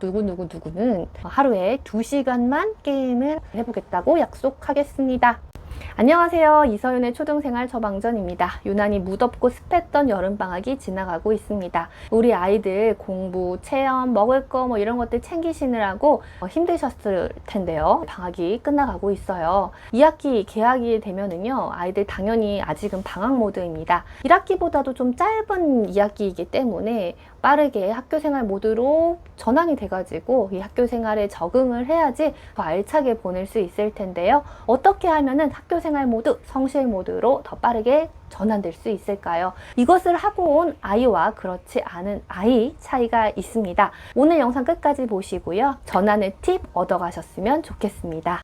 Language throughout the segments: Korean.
누구는 하루에 2시간만 게임을 해보겠다고 약속하겠습니다. 안녕하세요. 이서윤의 초등생활 처방전입니다. 유난히 무덥고 습했던 여름방학이 지나가고 있습니다. 우리 아이들 공부, 체험, 먹을 거 이런 것들 챙기시느라고 힘드셨을 텐데요. 방학이 끝나가고 있어요. 2학기 개학이 되면은요, 아이들 당연히 아직은 방학 모드입니다. 1학기보다도 좀 짧은 2학기이기 때문에 빠르게 학교생활 모드로 전환이 돼가지고 이 학교생활에 적응을 해야지 더 알차게 보낼 수 있을 텐데요. 어떻게 하면은 학교생활 모드, 성실 모드로 더 빠르게 전환될 수 있을까요? 이것을 하고 온 아이와 그렇지 않은 아이 차이가 있습니다. 오늘 영상 끝까지 보시고요. 전환의 팁 얻어가셨으면 좋겠습니다.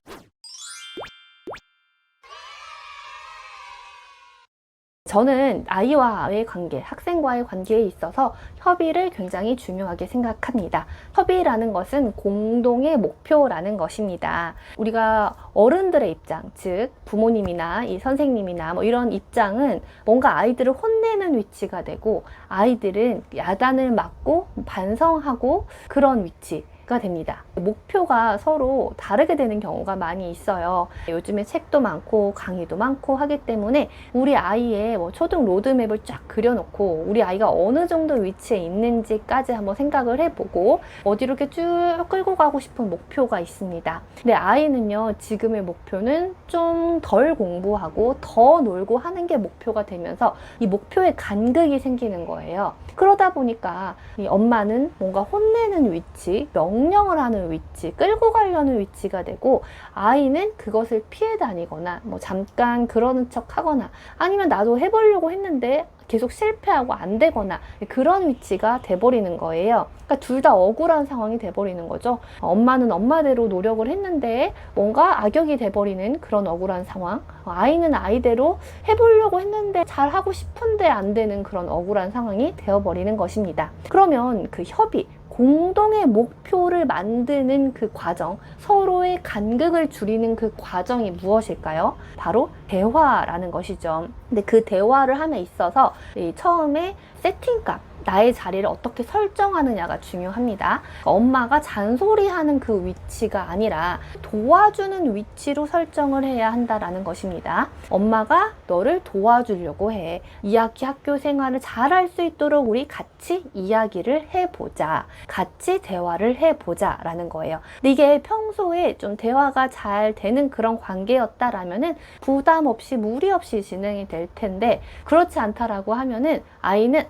저는 아이와의 관계, 학생과의 관계에 있어서 협의를 굉장히 중요하게 생각합니다. 협의라는 것은 공동의 목표라는 것입니다. 우리가 어른들의 입장, 즉 부모님이나 이 선생님이나 이런 입장은 뭔가 아이들을 혼내는 위치가 되고, 아이들은 야단을 맞고 반성하고 그런 위치가 됩니다. 목표가 서로 다르게 되는 경우가 많이 있어요. 요즘에 책도 많고 강의도 많고 하기 때문에 우리 아이의 초등 로드맵을 쫙 그려놓고 우리 아이가 어느 정도 위치에 있는지까지 한번 생각을 해보고 어디로 이렇게 쭉 끌고 가고 싶은 목표가 있습니다. 근데 아이는요, 지금의 목표는 좀 덜 공부하고 더 놀고 하는 게 목표가 되면서 이 목표에 간극이 생기는 거예요. 그러다 보니까 이 엄마는 뭔가 혼내는 위치, 명령을 하는 위치, 끌고 가려는 위치가 되고, 아이는 그것을 피해 다니거나 잠깐 그러는 척 하거나, 아니면 나도 해보려고 했는데 계속 실패하고 안 되거나, 그런 위치가 돼버리는 거예요. 그러니까 둘 다 억울한 상황이 돼버리는 거죠. 엄마는 엄마대로 노력을 했는데 뭔가 악역이 돼버리는 그런 억울한 상황, 아이는 아이대로 해보려고 했는데 잘 하고 싶은데 안 되는 그런 억울한 상황이 되어버리는 것입니다. 그러면 그 협의, 공동의 목표를 만드는 그 과정, 서로의 간극을 줄이는 그 과정이 무엇일까요? 바로 대화라는 것이죠. 근데 그 대화를 함에 있어서 처음에 세팅값, 나의 자리를 어떻게 설정하느냐가 중요합니다. 엄마가 잔소리하는 그 위치가 아니라 도와주는 위치로 설정을 해야 한다는 것입니다. 엄마가 너를 도와주려고 해. 2학기 학교 생활을 잘할 수 있도록 우리 같이 이야기를 해보자. 같이 대화를 해보자 라는 거예요. 근데 이게 평소에 좀 대화가 잘 되는 그런 관계였다라면은 부담 없이 무리 없이 진행이 될 텐데, 그렇지 않다라고 하면은 아이는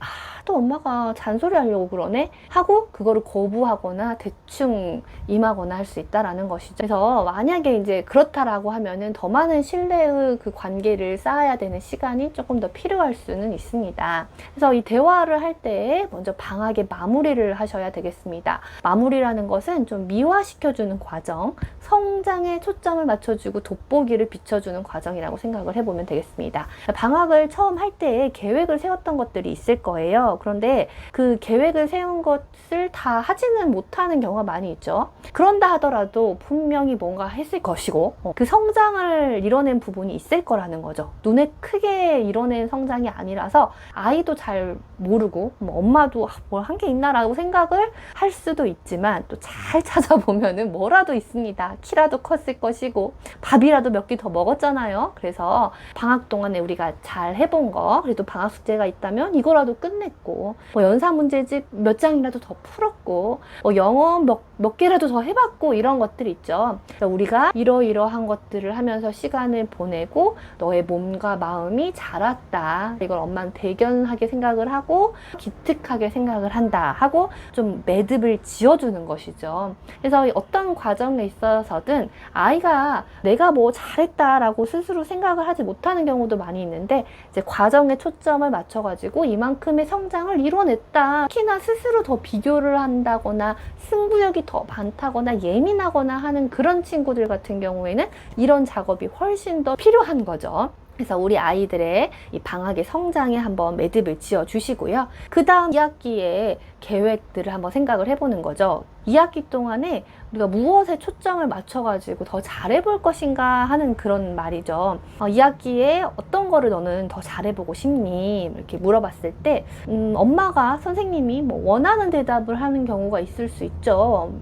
또 엄마가 잔소리 하려고 그러네? 하고 그거를 거부하거나 대충 임하거나 할 수 있다라는 것이죠. 그래서 만약에 이제 그렇다라고 하면은 더 많은 신뢰의 그 관계를 쌓아야 되는 시간이 조금 더 필요할 수는 있습니다. 그래서 이 대화를 할 때 먼저 방학의 마무리를 하셔야 되겠습니다. 마무리라는 것은 좀 미화시켜주는 과정, 성장에 초점을 맞춰주고 돋보기를 비춰주는 과정이라고 생각을 해보면 되겠습니다. 방학을 처음 할 때 계획을 세웠던 것들이 있을 거예요. 그런데 그 계획을 세운 것을 다 하지는 못하는 경우가 많이 있죠. 그런다 하더라도 분명히 뭔가 했을 것이고 그 성장을 이뤄낸 부분이 있을 거라는 거죠. 눈에 크게 이뤄낸 성장이 아니라서 아이도 잘 모르고 엄마도 뭘 한 게 있나라고 생각을 할 수도 있지만, 또 잘 찾아보면은 뭐라도 있습니다. 키라도 컸을 것이고 밥이라도 몇 끼 더 먹었잖아요. 그래서 방학 동안에 우리가 잘 해본 거, 그래도 방학 숙제가 있다면 이거라도 끝냈고, 연사 문제집 몇 장이라도 더 풀었고, 영어 몇 개라도 더 해봤고, 이런 것들 있죠. 우리가 이러이러한 것들을 하면서 시간을 보내고 너의 몸과 마음이 자랐다, 이걸 엄마는 대견하게 생각을 하고 기특하게 생각을 한다 하고 좀 매듭을 지어주는 것이죠. 그래서 어떤 과정에 있어서든 아이가 내가 뭐 잘했다라고 스스로 생각을 하지 못하는 경우도 많이 있는데, 이제 과정에 초점을 맞춰가지고 이만큼의 성장을 이뤄냈다, 특히나 스스로 더 비교를 한다거나 승부욕이 더 많다거나 예민하거나 하는 그런 친구들 같은 경우에는 이런 작업이 훨씬 더 필요한 거죠. 그래서 우리 아이들의 이 방학의 성장에 한번 매듭을 지어 주시고요. 그 다음 2학기에 계획들을 한번 생각을 해보는 거죠. 2학기 동안에 우리가 무엇에 초점을 맞춰가지고 더 잘해볼 것인가 하는 그런 말이죠. 2학기에 어떤 거를 너는 더 잘해보고 싶니? 이렇게 물어봤을 때 엄마가 선생님이 뭐 원하는 대답을 하는 경우가 있을 수 있죠.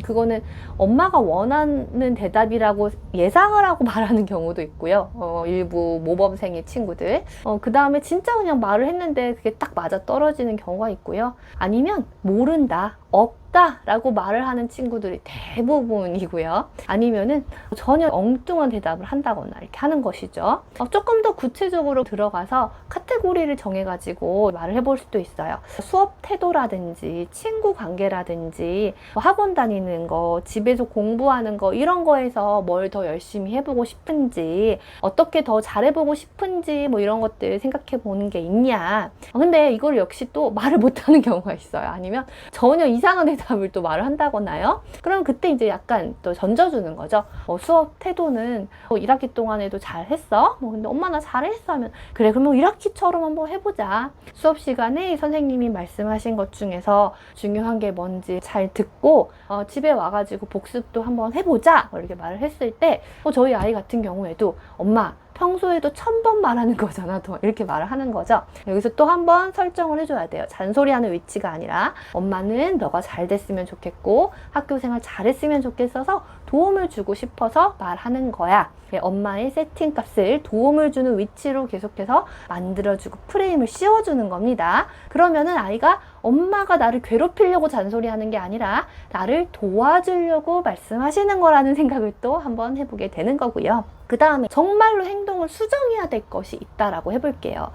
그거는 엄마가 원하는 대답이라고 예상을 하고 말하는 경우도 있고요. 일부 모범생의 친구들. 그 다음에 진짜 그냥 말을 했는데 그게 딱 맞아 떨어지는 경우가 있고요. 아니면 모른다, 없다 라고 말을 하는 친구들이 대부분이고요. 아니면은 전혀 엉뚱한 대답을 한다거나 이렇게 하는 것이죠. 조금 더 구체적으로 들어가서 카테고리를 정해가지고 말을 해볼 수도 있어요. 수업 태도라든지 친구 관계라든지 학원 다니는 거, 집에서 공부하는 거 이런 거에서 뭘 더 열심히 해보고 싶은지, 어떻게 더 잘해보고 싶은지 뭐 이런 것들 생각해 보는 게 있냐. 근데 이걸 역시 또 말을 못하는 경우가 있어요. 아니면 전혀 이상한 대답을 또 말을 한다거나요. 그럼 그때 이제 약간 또 던져주는 거죠. 수업 태도는 1학기 동안에도 잘했어? 근데 엄마 나 잘했어 하면 그래 그러면 1학기처럼 한번 해보자. 수업 시간에 선생님이 말씀하신 것 중에서 중요한 게 뭔지 잘 듣고 집에 와가지고 복습도 한번 해보자 이렇게 말을 했을 때 저희 아이 같은 경우에도 엄마 평소에도 1000번 말하는 거잖아. 더 이렇게 말을 하는 거죠. 여기서 또 한 번 설정을 해줘야 돼요. 잔소리하는 위치가 아니라 엄마는 너가 잘 됐으면 좋겠고 학교 생활 잘했으면 좋겠어서 도움을 주고 싶어서 말하는 거야. 엄마의 세팅값을 도움을 주는 위치로 계속해서 만들어주고 프레임을 씌워주는 겁니다. 그러면은 아이가 엄마가 나를 괴롭히려고 잔소리하는 게 아니라 나를 도와주려고 말씀하시는 거라는 생각을 또 한번 해보게 되는 거고요. 그 다음에 정말로 행동을 수정해야 될 것이 있다라고 해볼게요.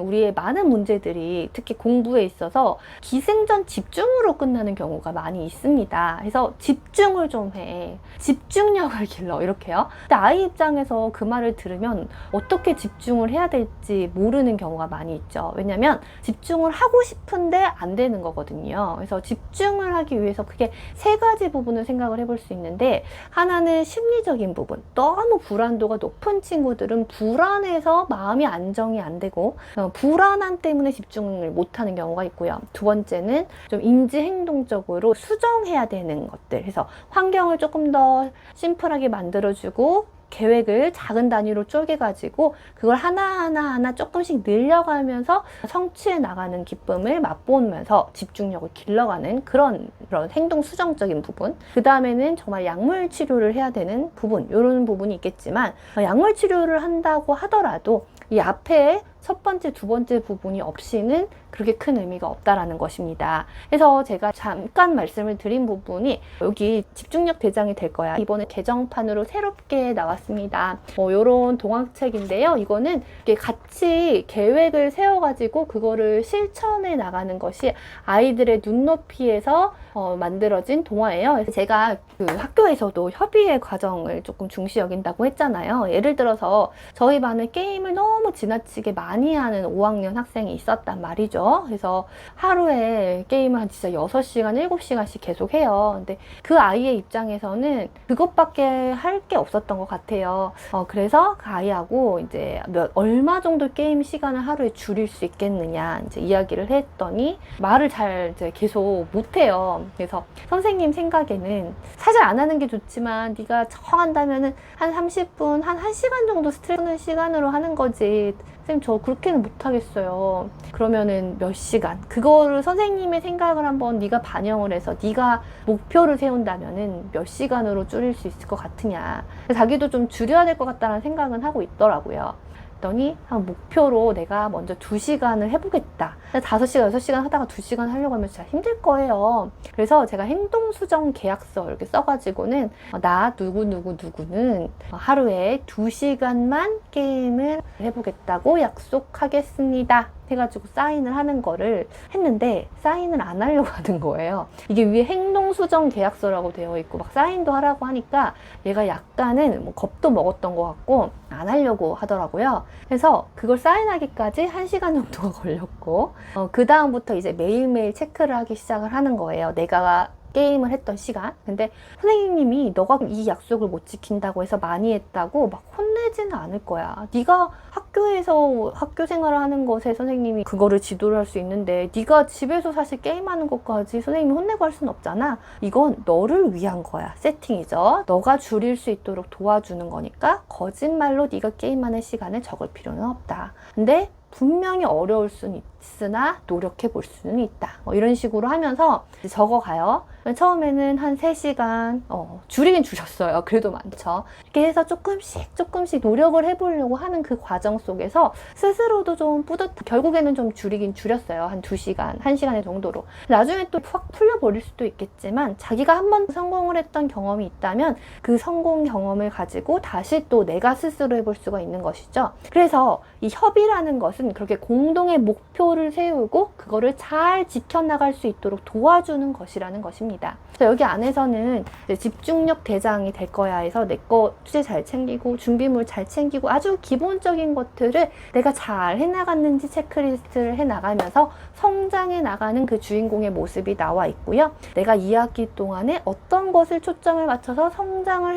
우리의 많은 문제들이 특히 공부에 있어서 기승전 집중으로 끝나는 경우가 많이 있습니다. 그래서 집중을 좀 해. 집중력을 길러. 이렇게요. 근데 아이 입장에서 그 말을 들으면 어떻게 집중을 해야 될지 모르는 경우가 많이 있죠. 왜냐면 집중을 하고 싶은데 안 되는 거거든요. 그래서 집중을 하기 위해서 크게 3가지 부분을 생각을 해볼 수 있는데, 하나는 심리적인 부분. 너무 불안도가 높은 친구들은 불안해서 마음이 안정이 안 되고 불안함 때문에 집중을 못하는 경우가 있고요. 2번째는 좀 인지행동적으로 수정해야 되는 것들. 그래서 환경을 조금 더 심플하게 만들어주고 계획을 작은 단위로 쪼개가지고 그걸 하나하나 조금씩 늘려가면서 성취해 나가는 기쁨을 맛보면서 집중력을 길러가는 그런 행동 수정적인 부분. 그 다음에는 정말 약물 치료를 해야 되는 부분, 이런 부분이 있겠지만 약물 치료를 한다고 하더라도 이 앞에 첫 번째, 2번째 부분이 없이는 그렇게 큰 의미가 없다라는 것입니다. 그래서 제가 잠깐 말씀을 드린 부분이 여기 집중력 대장이 될 거야. 이번에 개정판으로 새롭게 나왔습니다. 요런 동화책인데요. 이거는 같이 계획을 세워가지고 그거를 실천해 나가는 것이 아이들의 눈높이에서 만들어진 동화예요. 그래서 제가 그 학교에서도 협의의 과정을 조금 중시 여긴다고 했잖아요. 예를 들어서 저희 반에 게임을 너무 지나치게 많이 하는 5학년 학생이 있었단 말이죠. 그래서 하루에 게임을 한 진짜 6시간, 7시간씩 계속 해요. 근데 그 아이의 입장에서는 그것밖에 할 게 없었던 것 같아요. 그래서 그 아이하고 이제 얼마 정도 게임 시간을 하루에 줄일 수 있겠느냐 이제 이야기를 했더니 말을 잘 이제 계속 못해요. 그래서 선생님 생각에는 사실 안 하는 게 좋지만 네가 정한다면은 한 30분, 한 1시간 정도 스트레스 시간으로 하는 거지. 선생님 저 그렇게는 못하겠어요. 그러면은 몇 시간? 그거를 선생님의 생각을 한번 네가 반영을 해서 네가 목표를 세운다면은 몇 시간으로 줄일 수 있을 것 같으냐. 자기도 좀 줄여야 될 것 같다는 생각은 하고 있더라고요. 그랬더니 한 목표로 내가 먼저 2시간을 해보겠다. 5시간, 6시간 하다가 2시간 하려고 하면 진짜 힘들 거예요. 그래서 제가 행동수정 계약서 이렇게 써가지고는 나 누구는 하루에 2시간만 게임을 해보겠다고 약속하겠습니다. 해가지고 사인을 하는 거를 했는데 사인을 안 하려고 하는 거예요. 이게 위에 행동수정 계약서라고 되어 있고 막 사인도 하라고 하니까 얘가 약간은 뭐 겁도 먹었던 것 같고 안 하려고 하더라고요. 그래서 그걸 사인하기까지 1시간 정도가 걸렸고 그 다음부터 이제 매일매일 체크를 하기 시작을 하는 거예요. 내가 게임을 했던 시간. 근데 선생님이 너가 이 약속을 못 지킨다고 해서 많이 했다고 막 혼내지는 않을 거야. 네가 학교에서 학교 생활을 하는 것에 선생님이 그거를 지도를 할 수 있는데 네가 집에서 사실 게임하는 것까지 선생님이 혼내고 할 수는 없잖아. 이건 너를 위한 거야. 세팅이죠. 너가 줄일 수 있도록 도와주는 거니까 거짓말로 네가 게임하는 시간을 적을 필요는 없다. 근데 분명히 어려울 수는 있으나 노력해 볼 수는 있다. 이런 식으로 하면서 적어가요. 처음에는 한 3시간, 줄이긴 줄였어요. 그래도 많죠. 이렇게 해서 조금씩 노력을 해보려고 하는 그 과정 속에서 스스로도 좀 결국에는 좀 줄이긴 줄였어요. 한 2시간, 1시간 정도로. 나중에 또 확 풀려버릴 수도 있겠지만 자기가 한 번 성공을 했던 경험이 있다면 그 성공 경험을 가지고 다시 또 내가 스스로 해볼 수가 있는 것이죠. 그래서 이 협의라는 것은 그렇게 공동의 목표를 세우고 그거를 잘 지켜나갈 수 있도록 도와주는 것이라는 것입니다. 여기 안에서는 집중력 대장이 될 거야 해서 내 거 주제 잘 챙기고 준비물 잘 챙기고 아주 기본적인 것들을 내가 잘 해나갔는지 체크리스트를 해나가면서 성장해 나가는 그 주인공의 모습이 나와 있고요. 내가 2학기 동안에 어떤 것을 초점을 맞춰서 성장을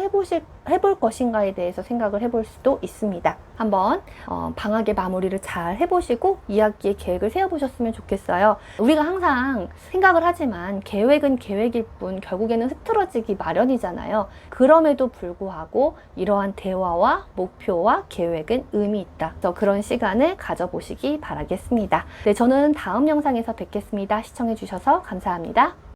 해볼 것인가에 대해서 생각을 해볼 수도 있습니다. 한번 방학의 마무리를 잘 해보시고 2학기에 계획을 세워보셨으면 좋겠어요. 우리가 항상 생각을 하지만 계획은 계획일 뿐 결국에는 흐트러지기 마련이잖아요. 그럼에도 불구하고 이러한 대화와 목표와 계획은 의미 있다. 그래서 그런 시간을 가져보시기 바라겠습니다. 네, 저는 다음 영상에서 뵙겠습니다. 시청해주셔서 감사합니다.